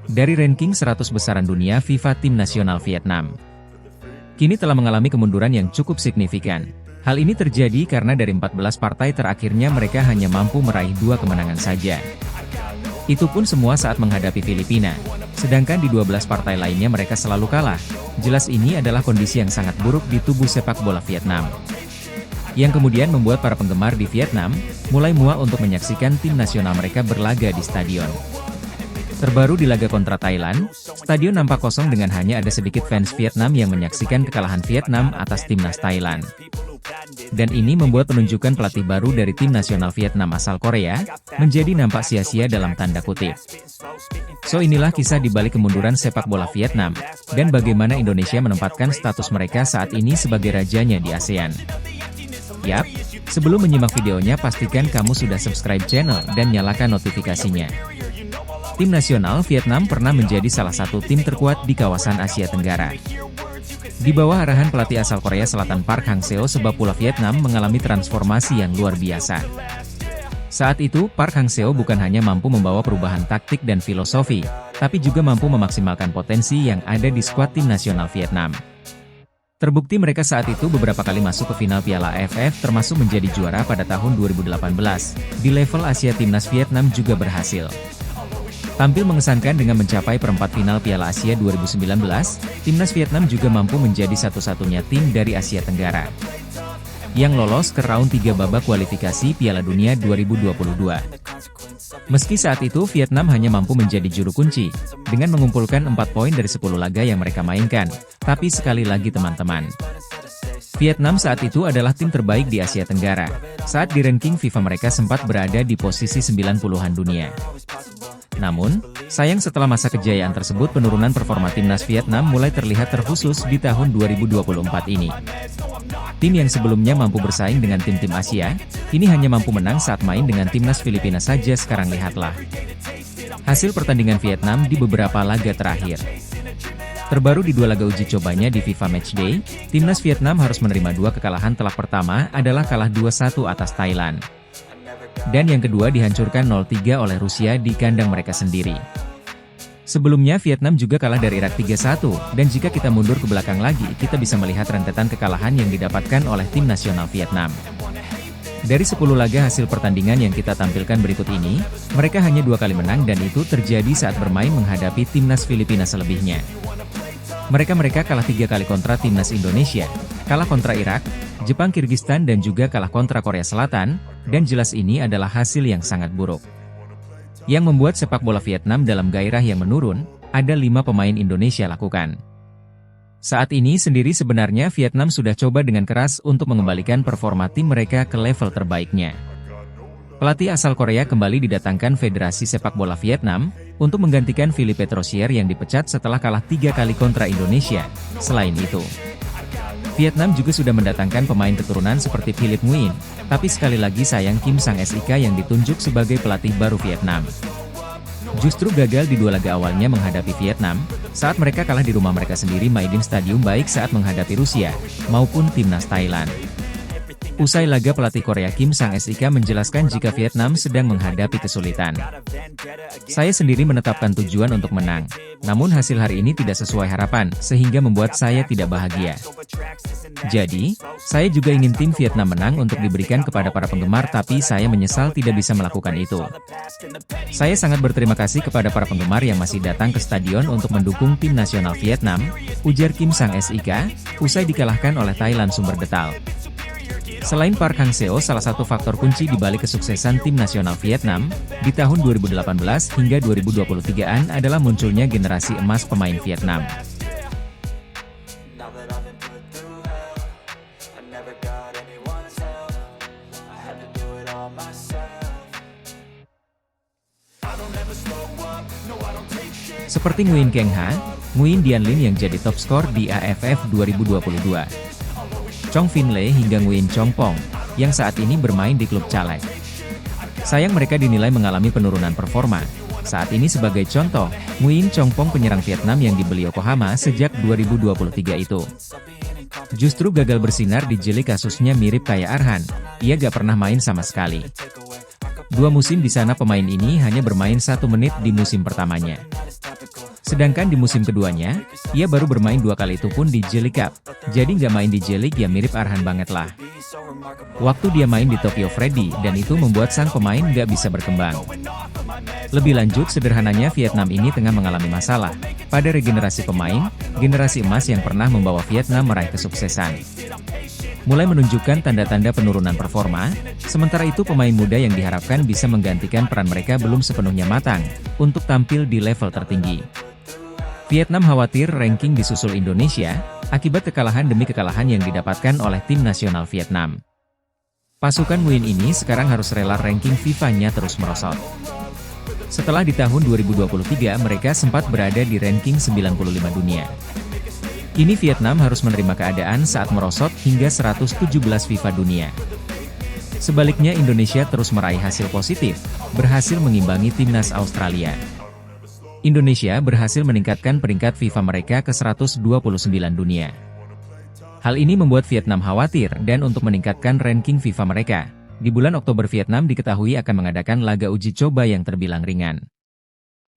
Dari ranking 100 besaran dunia FIFA Tim Nasional Vietnam kini telah mengalami kemunduran yang cukup signifikan. Hal ini terjadi karena dari 14 partai terakhirnya mereka hanya mampu meraih 2 kemenangan saja. Itu pun semua saat menghadapi Filipina. Sedangkan di 12 partai lainnya mereka selalu kalah. Jelas ini adalah kondisi yang sangat buruk di tubuh sepak bola Vietnam. Yang kemudian membuat para penggemar di Vietnam mulai muak untuk menyaksikan tim nasional mereka berlaga di stadion. Terbaru di laga kontra Thailand, stadion nampak kosong dengan hanya ada sedikit fans Vietnam yang menyaksikan kekalahan Vietnam atas timnas Thailand. Dan ini membuat penunjukan pelatih baru dari tim nasional Vietnam asal Korea menjadi nampak sia-sia dalam tanda kutip. So inilah kisah di balik kemunduran sepak bola Vietnam, dan bagaimana Indonesia menempatkan status mereka saat ini sebagai rajanya di ASEAN. Yap, sebelum menyimak videonya pastikan kamu sudah subscribe channel dan nyalakan notifikasinya. Tim nasional Vietnam pernah menjadi salah satu tim terkuat di kawasan Asia Tenggara. Di bawah arahan pelatih asal Korea Selatan Park Hang-seo, sepak bola Vietnam mengalami transformasi yang luar biasa. Saat itu, Park Hang-seo bukan hanya mampu membawa perubahan taktik dan filosofi, tapi juga mampu memaksimalkan potensi yang ada di skuad tim nasional Vietnam. Terbukti mereka saat itu beberapa kali masuk ke final Piala AFF termasuk menjadi juara pada tahun 2018. Di level Asia timnas Vietnam juga berhasil tampil mengesankan dengan mencapai perempat final Piala Asia 2019, timnas Vietnam juga mampu menjadi satu-satunya tim dari Asia Tenggara yang lolos ke round 3 babak kualifikasi Piala Dunia 2022. Meski saat itu Vietnam hanya mampu menjadi juru kunci, dengan mengumpulkan 4 poin dari 10 laga yang mereka mainkan, tapi sekali lagi teman-teman, Vietnam saat itu adalah tim terbaik di Asia Tenggara. Saat di ranking FIFA mereka sempat berada di posisi 90-an dunia. Namun, sayang setelah masa kejayaan tersebut penurunan performa timnas Vietnam mulai terlihat terkhusus di tahun 2024 ini. Tim yang sebelumnya mampu bersaing dengan tim-tim Asia, kini hanya mampu menang saat main dengan timnas Filipina saja. Sekarang lihatlah hasil pertandingan Vietnam di beberapa laga terakhir. Terbaru di 2 laga uji cobanya di FIFA Matchday, timnas Vietnam harus menerima 2 kekalahan. Telak pertama adalah kalah 2-1 atas Thailand. Dan yang kedua dihancurkan 0-3 oleh Rusia di kandang mereka sendiri. Sebelumnya Vietnam juga kalah dari Irak 3-1, dan jika kita mundur ke belakang lagi, kita bisa melihat rentetan kekalahan yang didapatkan oleh tim nasional Vietnam. Dari 10 laga hasil pertandingan yang kita tampilkan berikut ini, mereka hanya 2 kali menang dan itu terjadi saat bermain menghadapi timnas Filipina selebihnya. Mereka kalah 3 kali kontra timnas Indonesia, kalah kontra Irak, Jepang, Kirgistan dan juga kalah kontra Korea Selatan, dan jelas ini adalah hasil yang sangat buruk. Yang membuat sepak bola Vietnam dalam gairah yang menurun, ada 5 pemain Indonesia lakukan. Saat ini sendiri sebenarnya Vietnam sudah coba dengan keras untuk mengembalikan performa tim mereka ke level terbaiknya. Pelatih asal Korea kembali didatangkan Federasi Sepak Bola Vietnam, untuk menggantikan Philippe Troussier yang dipecat setelah kalah 3 kali kontra Indonesia. Selain itu, Vietnam juga sudah mendatangkan pemain keturunan seperti Philip Nguyen, tapi sekali lagi sayang Kim Sang-sik yang ditunjuk sebagai pelatih baru Vietnam justru gagal di 2 laga awalnya menghadapi Vietnam, saat mereka kalah di rumah mereka sendiri Maidin Stadium baik saat menghadapi Rusia, maupun timnas Thailand. Usai laga pelatih Korea Kim Sang-sik menjelaskan jika Vietnam sedang menghadapi kesulitan. Saya sendiri menetapkan tujuan untuk menang, namun hasil hari ini tidak sesuai harapan, sehingga membuat saya tidak bahagia. Jadi, saya juga ingin tim Vietnam menang untuk diberikan kepada para penggemar tapi saya menyesal tidak bisa melakukan itu. Saya sangat berterima kasih kepada para penggemar yang masih datang ke stadion untuk mendukung tim nasional Vietnam, ujar Kim Sang-sik, usai dikalahkan oleh Thailand. Sumber Detal. Selain Park Hang-seo, salah satu faktor kunci di balik kesuksesan tim nasional Vietnam di tahun 2018 hingga 2023-an adalah munculnya generasi emas pemain Vietnam. Seperti Nguyen Keng Ha, Nguyen Dian Linh yang jadi top skor di AFF 2022. Chong Vin Lê hingga Nguyen Chong Pong, yang saat ini bermain di klub Caleg. Sayang mereka dinilai mengalami penurunan performa. Saat ini sebagai contoh, Nguyen Chong Pong penyerang Vietnam yang dibeli Yokohama sejak 2023 itu justru gagal bersinar di J-League. Kasusnya mirip kayak Arhan, ia gak pernah main sama sekali. 2 musim di sana pemain ini hanya bermain 1 menit di musim pertamanya. Sedangkan di musim keduanya, ia baru bermain 2 kali itu pun di J League Cup. Jadi nggak main di J League ya mirip Arhan banget lah. Waktu dia main di Tokyo Freddy, dan itu membuat sang pemain nggak bisa berkembang. Lebih lanjut, sederhananya Vietnam ini tengah mengalami masalah pada regenerasi pemain, generasi emas yang pernah membawa Vietnam meraih kesuksesan mulai menunjukkan tanda-tanda penurunan performa, sementara itu pemain muda yang diharapkan bisa menggantikan peran mereka belum sepenuhnya matang untuk tampil di level tertinggi. Vietnam khawatir ranking disusul Indonesia, akibat kekalahan demi kekalahan yang didapatkan oleh tim nasional Vietnam. Pasukan Nguyen ini sekarang harus rela ranking FIFA-nya terus merosot. Setelah di tahun 2023 mereka sempat berada di ranking 95 dunia. Kini Vietnam harus menerima keadaan saat merosot hingga 117 FIFA dunia. Sebaliknya Indonesia terus meraih hasil positif, berhasil mengimbangi timnas Australia. Indonesia berhasil meningkatkan peringkat FIFA mereka ke 129 dunia. Hal ini membuat Vietnam khawatir dan untuk meningkatkan ranking FIFA mereka, di bulan Oktober Vietnam diketahui akan mengadakan laga uji coba yang terbilang ringan.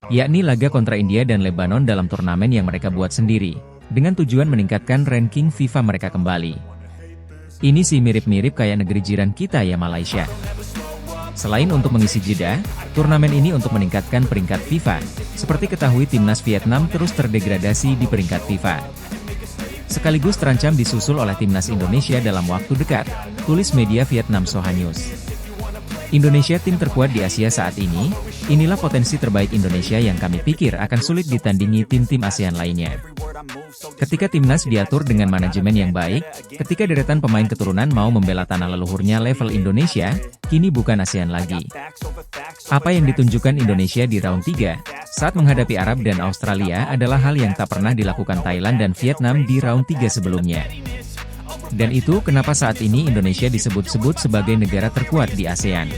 Yakni laga kontra India dan Lebanon dalam turnamen yang mereka buat sendiri, dengan tujuan meningkatkan ranking FIFA mereka kembali. Ini sih mirip-mirip kayak negeri jiran kita ya Malaysia. Selain untuk mengisi jeda, turnamen ini untuk meningkatkan peringkat FIFA, seperti ketahui timnas Vietnam terus terdegradasi di peringkat FIFA. Sekaligus terancam disusul oleh timnas Indonesia dalam waktu dekat, tulis media Vietnam Soha News. Indonesia tim terkuat di Asia saat ini, inilah potensi terbaik Indonesia yang kami pikir akan sulit ditandingi tim-tim ASEAN lainnya. Ketika timnas diatur dengan manajemen yang baik, ketika deretan pemain keturunan mau membela tanah leluhurnya level Indonesia, kini bukan ASEAN lagi. Apa yang ditunjukkan Indonesia di round 3, saat menghadapi Arab dan Australia adalah hal yang tak pernah dilakukan Thailand dan Vietnam di round 3 sebelumnya. Dan itu kenapa saat ini Indonesia disebut-sebut sebagai negara terkuat di ASEAN.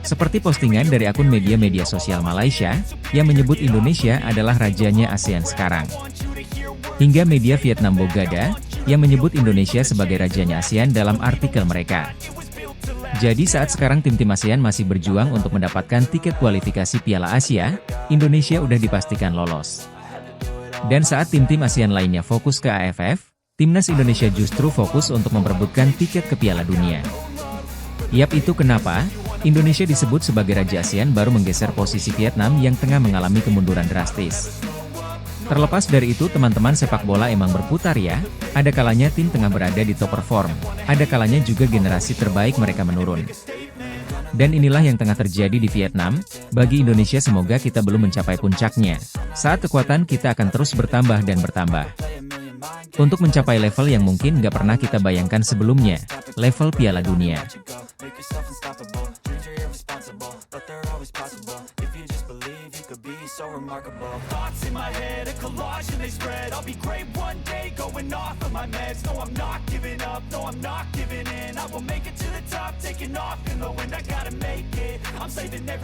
Seperti postingan dari akun media sosial Malaysia, yang menyebut Indonesia adalah rajanya ASEAN sekarang. Hingga media Vietnam Bogada, yang menyebut Indonesia sebagai rajanya ASEAN dalam artikel mereka. Jadi saat sekarang tim-tim ASEAN masih berjuang untuk mendapatkan tiket kualifikasi Piala Asia, Indonesia udah dipastikan lolos. Dan saat tim-tim ASEAN lainnya fokus ke AFF, timnas Indonesia justru fokus untuk memperebutkan tiket ke Piala Dunia. Yap, itu kenapa Indonesia disebut sebagai Raja ASEAN baru menggeser posisi Vietnam yang tengah mengalami kemunduran drastis. Terlepas dari itu teman-teman sepak bola emang berputar ya, ada kalanya tim tengah berada di top perform, ada kalanya juga generasi terbaik mereka menurun. Dan inilah yang tengah terjadi di Vietnam, bagi Indonesia semoga kita belum mencapai puncaknya, saat kekuatan kita akan terus bertambah dan bertambah. Untuk mencapai level yang mungkin nggak pernah kita bayangkan sebelumnya, level Piala Dunia. So remarkable. Thoughts in my head, a collage and they spread. I'll be great one day, going off of my meds. No, I'm not giving up, no, I'm not giving in. I will make it to the top, taking off in the wind. I gotta make it, I'm saving every